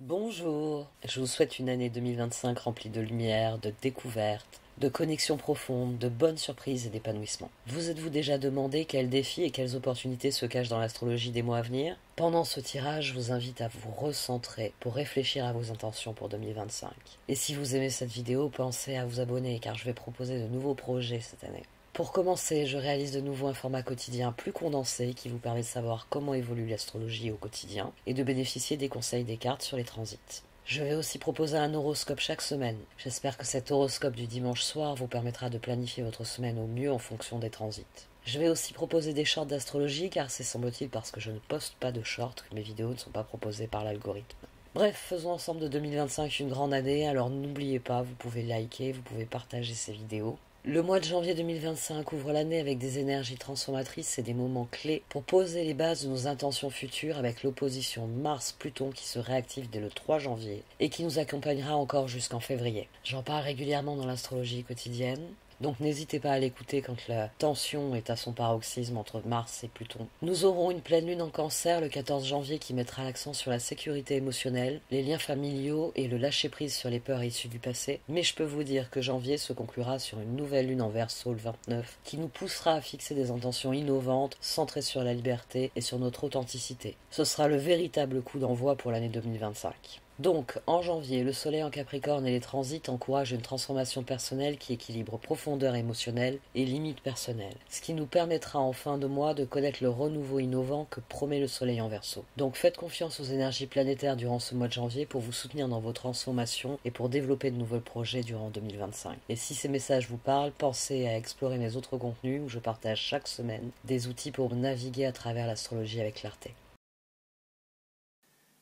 Bonjour, je vous souhaite une année 2025 remplie de lumière, de découvertes, de connexions profondes, de bonnes surprises et d'épanouissement. Vous êtes-vous déjà demandé quels défis et quelles opportunités se cachent dans l'astrologie des mois à venir? Pendant ce tirage, je vous invite à vous recentrer pour réfléchir à vos intentions pour 2025. Et si vous aimez cette vidéo, pensez à vous abonner car je vais proposer de nouveaux projets cette année. Pour commencer, je réalise de nouveau un format quotidien plus condensé qui vous permet de savoir comment évolue l'astrologie au quotidien et de bénéficier des conseils des cartes sur les transits. Je vais aussi proposer un horoscope chaque semaine. J'espère que cet horoscope du dimanche soir vous permettra de planifier votre semaine au mieux en fonction des transits. Je vais aussi proposer des shorts d'astrologie car c'est semble-t-il parce que je ne poste pas de shorts que mes vidéos ne sont pas proposées par l'algorithme. Bref, faisons ensemble de 2025 une grande année, alors n'oubliez pas, vous pouvez liker, vous pouvez partager ces vidéos. Le mois de janvier 2025 ouvre l'année avec des énergies transformatrices et des moments clés pour poser les bases de nos intentions futures avec l'opposition Mars-Pluton qui se réactive dès le 3 janvier et qui nous accompagnera encore jusqu'en février. J'en parle régulièrement dans l'astrologie quotidienne. Donc n'hésitez pas à l'écouter quand la tension est à son paroxysme entre Mars et Pluton. Nous aurons une pleine lune en Cancer le 14 janvier qui mettra l'accent sur la sécurité émotionnelle, les liens familiaux et le lâcher-prise sur les peurs issues du passé. Mais je peux vous dire que janvier se conclura sur une nouvelle lune en Verseau le 29 qui nous poussera à fixer des intentions innovantes, centrées sur la liberté et sur notre authenticité. Ce sera le véritable coup d'envoi pour l'année 2025. Donc, en janvier, le soleil en Capricorne et les transits encouragent une transformation personnelle qui équilibre profondeur émotionnelle et limites personnelles, ce qui nous permettra en fin de mois de connaître le renouveau innovant que promet le soleil en Verseau. Donc faites confiance aux énergies planétaires durant ce mois de janvier pour vous soutenir dans vos transformations et pour développer de nouveaux projets durant 2025. Et si ces messages vous parlent, pensez à explorer mes autres contenus où je partage chaque semaine des outils pour naviguer à travers l'astrologie avec clarté.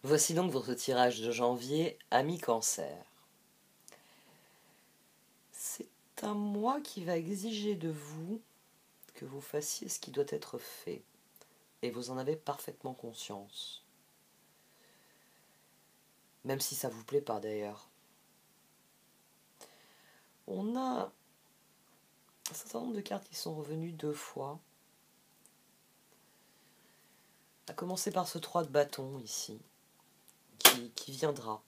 Voici donc votre tirage de janvier, ami Cancer. C'est un mois qui va exiger de vous que vous fassiez ce qui doit être fait, et vous en avez parfaitement conscience. Même si ça vous plaît pas d'ailleurs. On a un certain nombre de cartes qui sont revenues 2 fois. À commencer par ce 3 de bâton ici, qui viendra.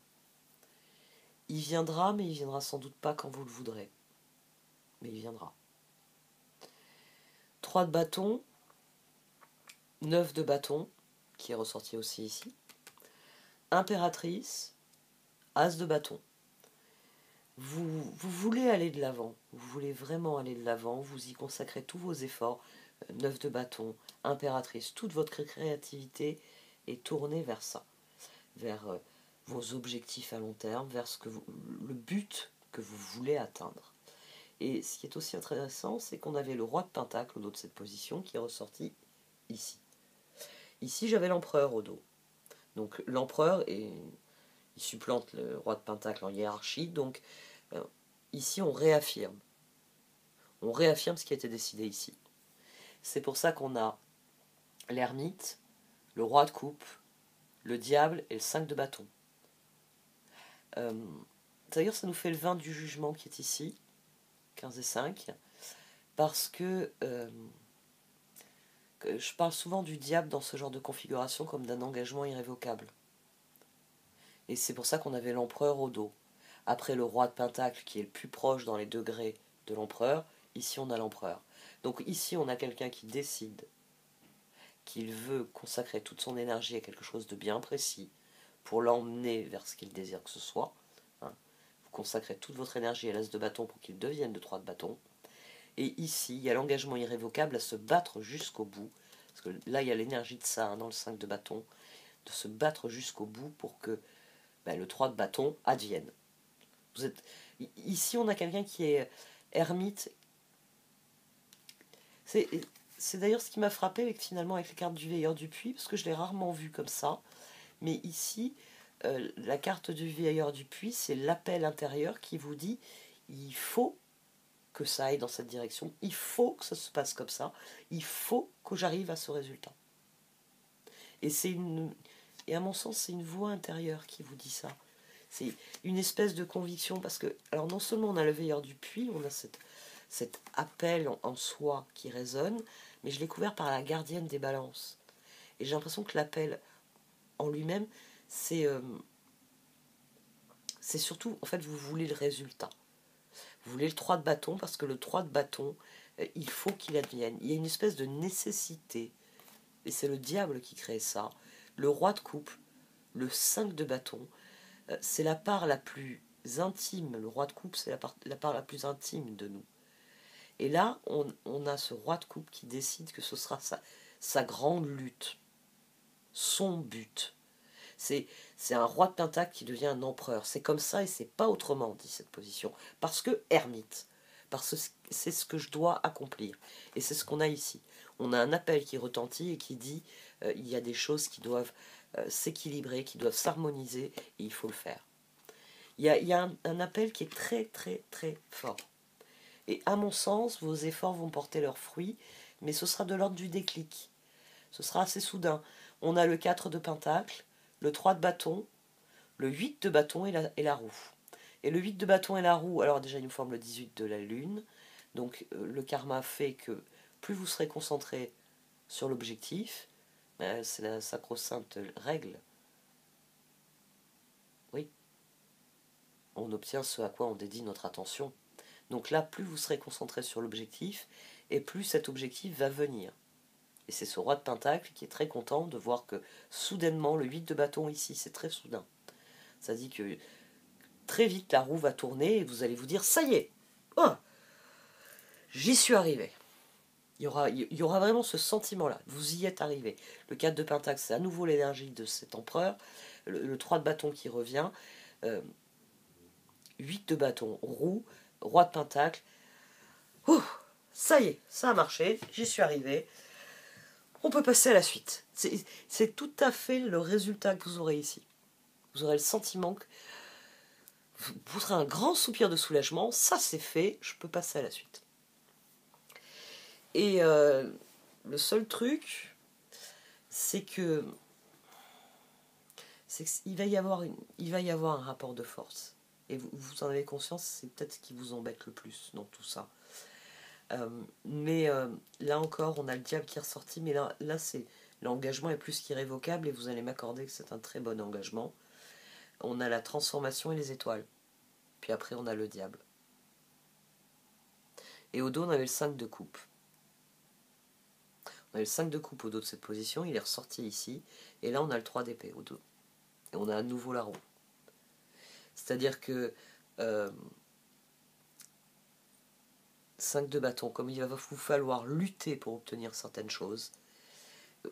Il viendra, mais il viendra sans doute pas quand vous le voudrez. Mais il viendra. 3 de bâton, 9 de bâton, qui est ressorti aussi ici. Impératrice, As de bâton. Vous voulez aller de l'avant, vous voulez vraiment aller de l'avant, vous y consacrez tous vos efforts, 9 de bâton, impératrice, toute votre créativité est tournée vers ça, vers vos objectifs à long terme, vers le but que vous voulez atteindre. Et ce qui est aussi intéressant, c'est qu'on avait le roi de pentacle au dos de cette position qui est ressorti ici. Ici, j'avais l'empereur au dos. Donc l'empereur, il supplante le roi de pentacle en hiérarchie, donc ici on réaffirme. On réaffirme ce qui a été décidé ici. C'est pour ça qu'on a l'ermite, le roi de coupe, le diable et le 5 de bâton. D'ailleurs, ça nous fait le 20 du jugement qui est ici, 15 et 5, parce que je parle souvent du diable dans ce genre de configuration comme d'un engagement irrévocable. Et c'est pour ça qu'on avait l'empereur au dos. Après le roi de pentacle qui est le plus proche dans les degrés de l'empereur, ici on a l'empereur. Donc ici on a quelqu'un qui décide qu'il veut consacrer toute son énergie à quelque chose de bien précis pour l'emmener vers ce qu'il désire que ce soit. Vous consacrez toute votre énergie à l'as de bâton pour qu'il devienne le 3 de bâton. Et ici, il y a l'engagement irrévocable à se battre jusqu'au bout. Parce que là, il y a l'énergie de ça dans le 5 de bâton, de se battre jusqu'au bout pour que le 3 de bâton advienne. Ici, on a quelqu'un qui est ermite. C'est d'ailleurs ce qui m'a frappé finalement avec les cartes du veilleur du puits, parce que je l'ai rarement vu comme ça. Mais ici, la carte du veilleur du puits, c'est l'appel intérieur qui vous dit il faut que ça aille dans cette direction, il faut que ça se passe comme ça, il faut que j'arrive à ce résultat. Et à mon sens, c'est une voix intérieure qui vous dit ça. C'est une espèce de conviction, parce que, alors non seulement on a le veilleur du puits, on a cet appel en soi qui résonne, mais je l'ai couvert par la gardienne des balances. Et j'ai l'impression que l'appel en lui-même, c'est c'est surtout, en fait, vous voulez le résultat. Vous voulez le 3 de bâton parce que le 3 de bâton, il faut qu'il advienne. Il y a une espèce de nécessité, et c'est le diable qui crée ça. Le roi de coupe, le 5 de bâton, c'est la part la plus intime. Le roi de coupe, c'est la part la plus intime de nous. Et là, on a ce roi de coupe qui décide que ce sera sa grande lutte, son but. C'est un roi de pentacle qui devient un empereur. C'est comme ça et c'est pas autrement, dit cette position. Parce que ermite. Parce que c'est ce que je dois accomplir. Et c'est ce qu'on a ici. On a un appel qui retentit et qui dit il y a des choses qui doivent s'équilibrer, qui doivent s'harmoniser, et il faut le faire. Il y a un appel qui est très très très fort. Et à mon sens, vos efforts vont porter leurs fruits, mais ce sera de l'ordre du déclic. Ce sera assez soudain. On a le 4 de pentacle, le 3 de bâton, le 8 de bâton et la roue. Et le 8 de bâton et la roue, alors déjà il nous forme le 18 de la lune. Donc le karma fait que plus vous serez concentré sur l'objectif, c'est la sacro-sainte règle. Oui. On obtient ce à quoi on dédie notre attention. Donc là, plus vous serez concentré sur l'objectif, et plus cet objectif va venir. Et c'est ce roi de pentacle qui est très content de voir que soudainement, le 8 de bâton ici, c'est très soudain. Ça dit que très vite la roue va tourner et vous allez vous dire ça y est, oh, j'y suis arrivé. Il y aura vraiment ce sentiment-là, vous y êtes arrivé. Le 4 de pentacle, c'est à nouveau l'énergie de cet empereur. Le 3 de bâton qui revient. 8 de bâton, roue, roi de pentacle. Ouh, ça y est, ça a marché, j'y suis arrivé. On peut passer à la suite. C'est tout à fait le résultat que vous aurez ici. Vous aurez le sentiment que vous aurez un grand soupir de soulagement. Ça, c'est fait, je peux passer à la suite. Et le seul truc, c'est qu'il va y avoir un rapport de force. Et vous en avez conscience, c'est peut-être ce qui vous embête le plus dans tout ça. Mais là encore, on a le diable qui est ressorti, mais là c'est l'engagement est plus qu'irrévocable et vous allez m'accorder que c'est un très bon engagement. On a la transformation et les étoiles. Puis après, on a le diable. Et au dos, on avait le 5 de coupe. On avait le 5 de coupe au dos de cette position, il est ressorti ici. Et là, on a le 3 d'épée au dos. Et on a à nouveau la roue. C'est-à-dire que 5 de bâton, comme il va vous falloir lutter pour obtenir certaines choses,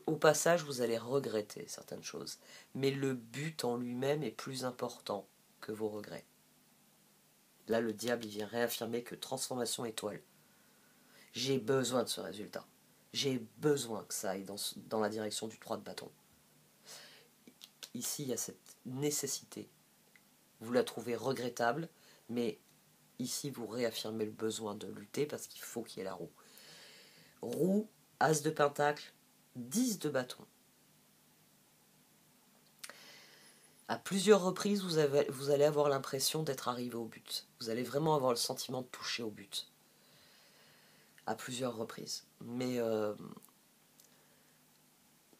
au passage, vous allez regretter certaines choses. Mais le but en lui-même est plus important que vos regrets. Là, le diable, il vient réaffirmer que transformation étoile. J'ai besoin de ce résultat. J'ai besoin que ça aille dans la direction du 3 de bâton. Ici, il y a cette nécessité. Vous la trouvez regrettable, mais ici, vous réaffirmez le besoin de lutter parce qu'il faut qu'il y ait la roue. Roue, as de pentacle, 10 de bâton. À plusieurs reprises, vous allez avoir l'impression d'être arrivé au but. Vous allez vraiment avoir le sentiment de toucher au but. À plusieurs reprises. Mais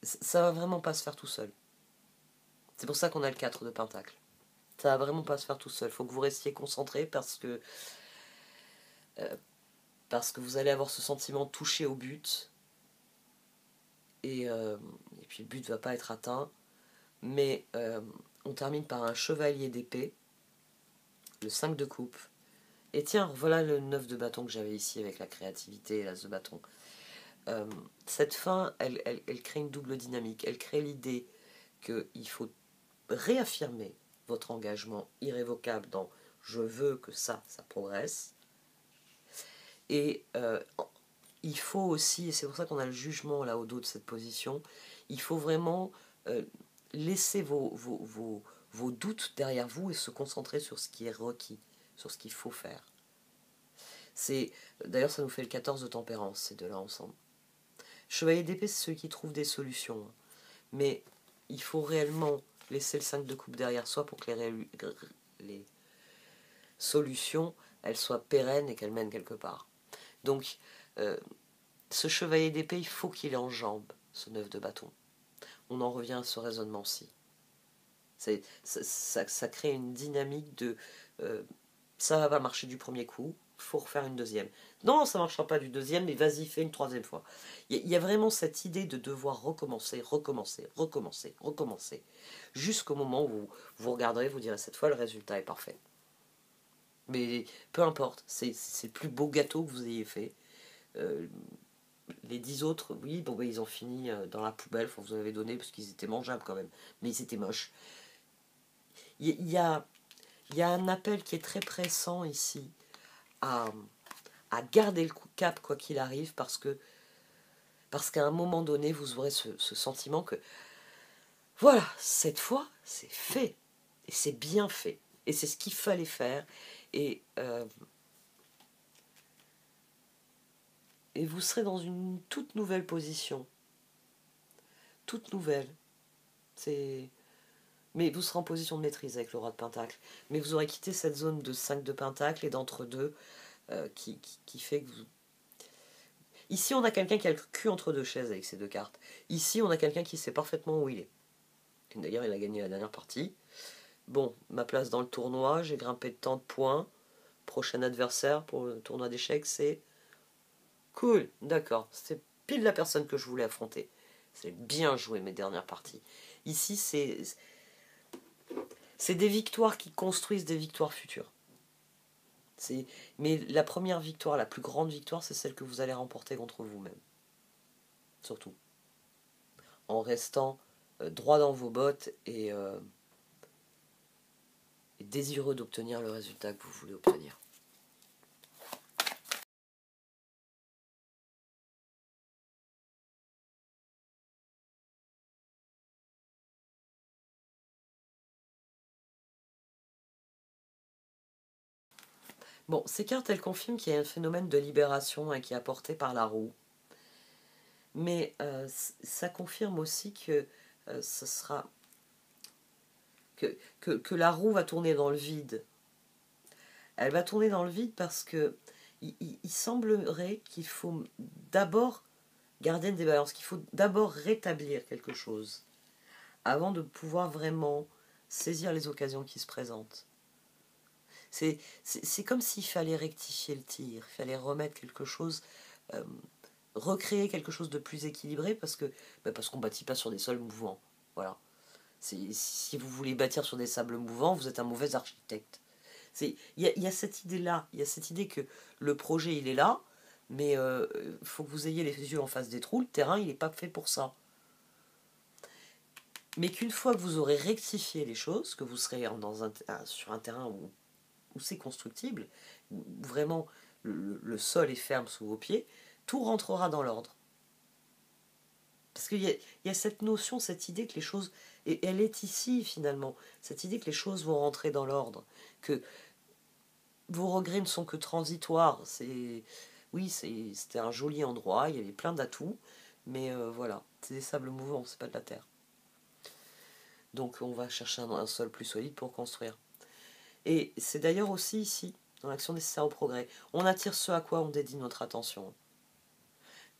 ça va vraiment pas se faire tout seul. C'est pour ça qu'on a le 4 de pentacle. Ça va vraiment pas se faire tout seul. Il faut que vous restiez concentré parce que vous allez avoir ce sentiment de toucher au but. Et puis le but ne va pas être atteint. Mais on termine par un chevalier d'épée. Le 5 de coupe. Et tiens, voilà le 9 de bâton que j'avais ici avec la créativité et l'as de bâton. Cette fin, elle crée une double dynamique. Elle crée l'idée qu'il faut réaffirmer votre engagement irrévocable dans « je veux que ça progresse ». Et il faut aussi, et c'est pour ça qu'on a le jugement là au dos de cette position, il faut vraiment laisser vos doutes derrière vous et se concentrer sur ce qui est requis, sur ce qu'il faut faire. D'ailleurs, ça nous fait le 14 de tempérance, ces deux-là ensemble. Chevalier d'épée, c'est celui qui trouve des solutions. Mais il faut réellement laisser le 5 de coupe derrière soi pour que les solutions, elles soient pérennes et qu'elles mènent quelque part. Donc, ce chevalier d'épée, il faut qu'il enjambe ce 9 de bâton. On en revient à ce raisonnement-ci. Ça crée une dynamique de ça va pas marcher du premier coup, il faut refaire une deuxième. Non, ça marchera pas du deuxième, mais vas-y, fais une troisième fois. Il y a vraiment cette idée de devoir recommencer, recommencer, recommencer, recommencer, jusqu'au moment où vous regarderez, vous direz cette fois le résultat est parfait. Mais peu importe, c'est le plus beau gâteau que vous ayez fait. Euh, les 10 autres, oui, bon, ils ont fini dans la poubelle, faut vous en avez donné parce qu'ils étaient mangeables quand même, mais ils étaient moches. Il y a, il y a un appel qui est très pressant ici à, à garder le cap quoi qu'il arrive parce qu'à un moment donné vous aurez ce sentiment que voilà, cette fois c'est fait et c'est bien fait et c'est ce qu'il fallait faire et, euh, et vous serez dans une toute nouvelle position, toute nouvelle. C'est Mais vous serez en position de maîtrise avec le roi de Pentacle. Mais vous aurez quitté cette zone de 5 de Pentacle et d'entre-deux qui fait que vous... Ici, on a quelqu'un qui a le cul entre deux chaises avec ces deux cartes. Ici, on a quelqu'un qui sait parfaitement où il est. D'ailleurs, il a gagné la dernière partie. Bon, ma place dans le tournoi, j'ai grimpé de tant de points. Prochain adversaire pour le tournoi d'échecs, c'est... Cool, d'accord. C'est pile la personne que je voulais affronter. C'est bien joué mes dernières parties. Ici, c'est des victoires qui construisent des victoires futures. Mais la première victoire, la plus grande victoire, c'est celle que vous allez remporter contre vous-même. Surtout. En restant droit dans vos bottes et désireux d'obtenir le résultat que vous voulez obtenir. Bon, ces cartes, elles confirment qu'il y a un phénomène de libération qui est apporté par la roue. Mais ça confirme aussi que ce sera... Que la roue va tourner dans le vide. Elle va tourner dans le vide parce que il semblerait qu'il faut d'abord gardienne des balances, qu'il faut d'abord rétablir quelque chose avant de pouvoir vraiment saisir les occasions qui se présentent. C'est comme s'il fallait rectifier le tir, il fallait remettre quelque chose, euh, recréer quelque chose de plus équilibré parce qu'on ne bâtit pas sur des sols mouvants. Voilà. Si vous voulez bâtir sur des sables mouvants, vous êtes un mauvais architecte. Y a cette idée-là, il y a cette idée que le projet il est là, mais faut que vous ayez les yeux en face des trous, le terrain il n'est pas fait pour ça. Mais qu'une fois que vous aurez rectifié les choses, que vous serez sur un terrain où c'est constructible, où vraiment le sol est ferme sous vos pieds, tout rentrera dans l'ordre. Parce qu'il y a cette notion, cette idée que les choses, et elle est ici finalement, cette idée que les choses vont rentrer dans l'ordre, que vos regrets ne sont que transitoires. Oui, c'était un joli endroit, il y avait plein d'atouts, mais voilà, c'est des sables mouvants, c'est pas de la terre. Donc on va chercher un sol plus solide pour construire. Et c'est d'ailleurs aussi ici, dans l'action nécessaire au progrès, on attire ce à quoi on dédie notre attention.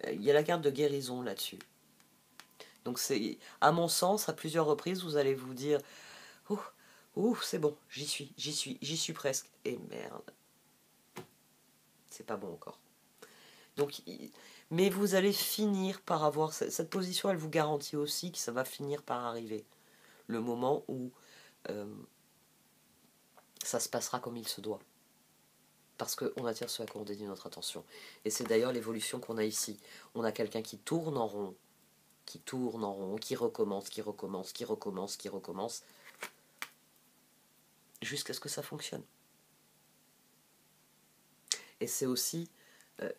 Il y a la carte de guérison là-dessus. Donc c'est, à mon sens, à plusieurs reprises, vous allez vous dire « Ouh, c'est bon, j'y suis presque. Et merde, c'est pas bon encore. » Donc, mais vous allez finir par avoir... Cette position, elle vous garantit aussi que ça va finir par arriver. Le moment où ça se passera comme il se doit. Parce qu'on attire ce à quoi on dédie notre attention. Et c'est d'ailleurs l'évolution qu'on a ici. On a quelqu'un qui tourne en rond, qui recommence, jusqu'à ce que ça fonctionne. Et c'est aussi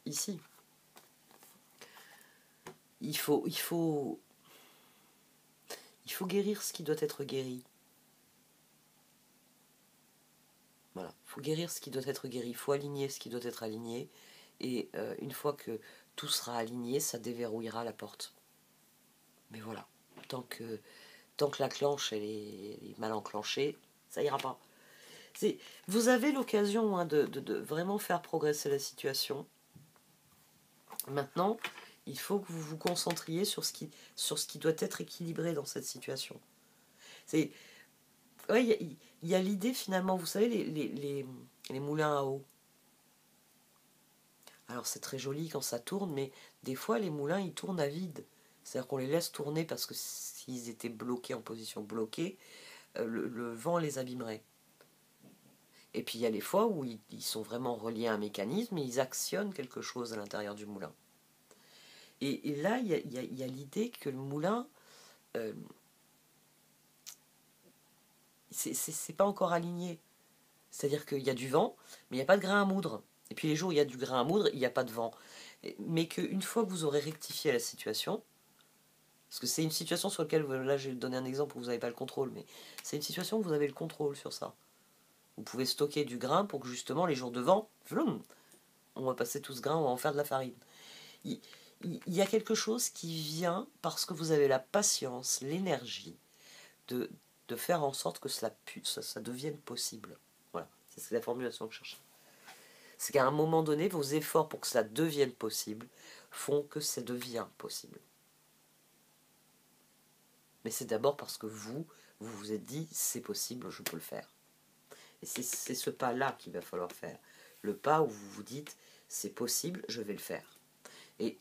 ici. Il faut guérir ce qui doit être guéri. Voilà, il faut guérir ce qui doit être guéri, il faut aligner ce qui doit être aligné, et une fois que tout sera aligné, ça déverrouillera la porte. Mais voilà, tant que la clenche elle est mal enclenchée, ça ira pas. Vous avez l'occasion de vraiment faire progresser la situation. Maintenant, il faut que vous vous concentriez sur ce qui doit être équilibré dans cette situation. Ouais, il y a l'idée finalement, vous savez, les moulins à eau. Alors c'est très joli quand ça tourne, mais des fois les moulins ils tournent à vide. C'est-à-dire qu'on les laisse tourner parce que s'ils étaient bloqués en position bloquée, le vent les abîmerait. Et puis il y a les fois où ils sont vraiment reliés à un mécanisme et ils actionnent quelque chose à l'intérieur du moulin. Et là, il y a l'idée que le moulin, euh, c'est pas encore aligné. C'est-à-dire qu'il y a du vent, mais il n'y a pas de grain à moudre. Et puis les jours où il y a du grain à moudre, il n'y a pas de vent. Mais qu'une fois que vous aurez rectifié la situation, parce que c'est une situation sur laquelle, là j'ai donné un exemple où vous n'avez pas le contrôle, mais c'est une situation où vous avez le contrôle sur ça. Vous pouvez stocker du grain pour que justement les jours de vent, vroom, on va passer tout ce grain, on va en faire de la farine. Il, il y a quelque chose qui vient parce que vous avez la patience, l'énergie de, de faire en sorte que ça devienne possible. Voilà, c'est la formulation que je cherche. C'est qu'à un moment donné, vos efforts pour que cela devienne possible font que ça devient possible. Mais c'est d'abord parce que vous vous êtes dit, c'est possible, je peux le faire. Et c'est ce pas-là qu'il va falloir faire. Le pas où vous vous dites, c'est possible, je vais le faire. Et,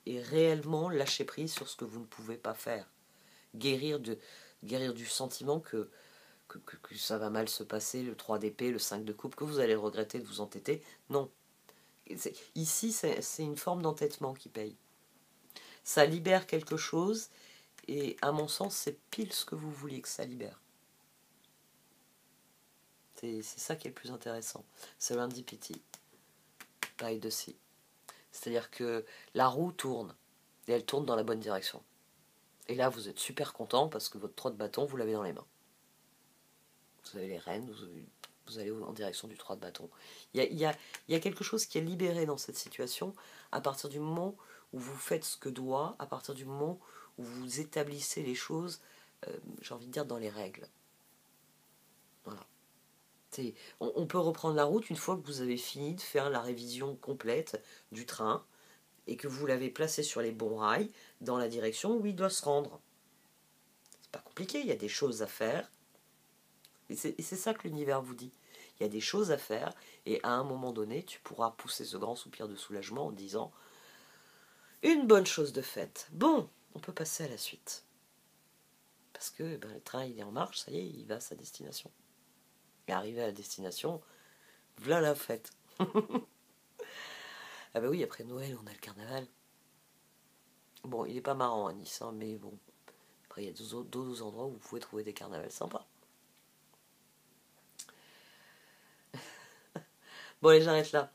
et réellement lâcher prise sur ce que vous ne pouvez pas faire. Guérir du sentiment que ça va mal se passer, le 3 d'épée, le 5 de coupe, que vous allez regretter de vous entêter. Non. Ici, c'est une forme d'entêtement qui paye. Ça libère quelque chose, et à mon sens, c'est pile ce que vous vouliez que ça libère. C'est ça qui est le plus intéressant. Serendipity, by the sea. C'est-à-dire que la roue tourne, et elle tourne dans la bonne direction. Et là, vous êtes super content parce que votre 3 de bâton, vous l'avez dans les mains. Vous avez les rênes, vous allez en direction du 3 de bâton. Il y a quelque chose qui est libéré dans cette situation à partir du moment où vous faites ce que doit, à partir du moment où vous établissez les choses, j'ai envie de dire, dans les règles. Voilà. On peut reprendre la route une fois que vous avez fini de faire la révision complète du train et que vous l'avez placé sur les bons rails dans la direction où il doit se rendre. C'est pas compliqué, il y a des choses à faire. Et c'est ça que l'univers vous dit. Il y a des choses à faire et à un moment donné, tu pourras pousser ce grand soupir de soulagement en disant une bonne chose de faite. Bon, on peut passer à la suite. Parce que le train il est en marche, ça y est, il va à sa destination. Et arrivé à la destination, voilà la fête. Ah bah oui, après Noël, on a le carnaval. Bon, il est pas marrant à Nice, hein, mais bon. Après, il y a d'autres endroits où vous pouvez trouver des carnavals sympas. Bon, allez, j'arrête là.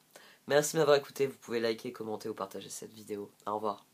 Merci de m'avoir écouté. Vous pouvez liker, commenter ou partager cette vidéo. Au revoir.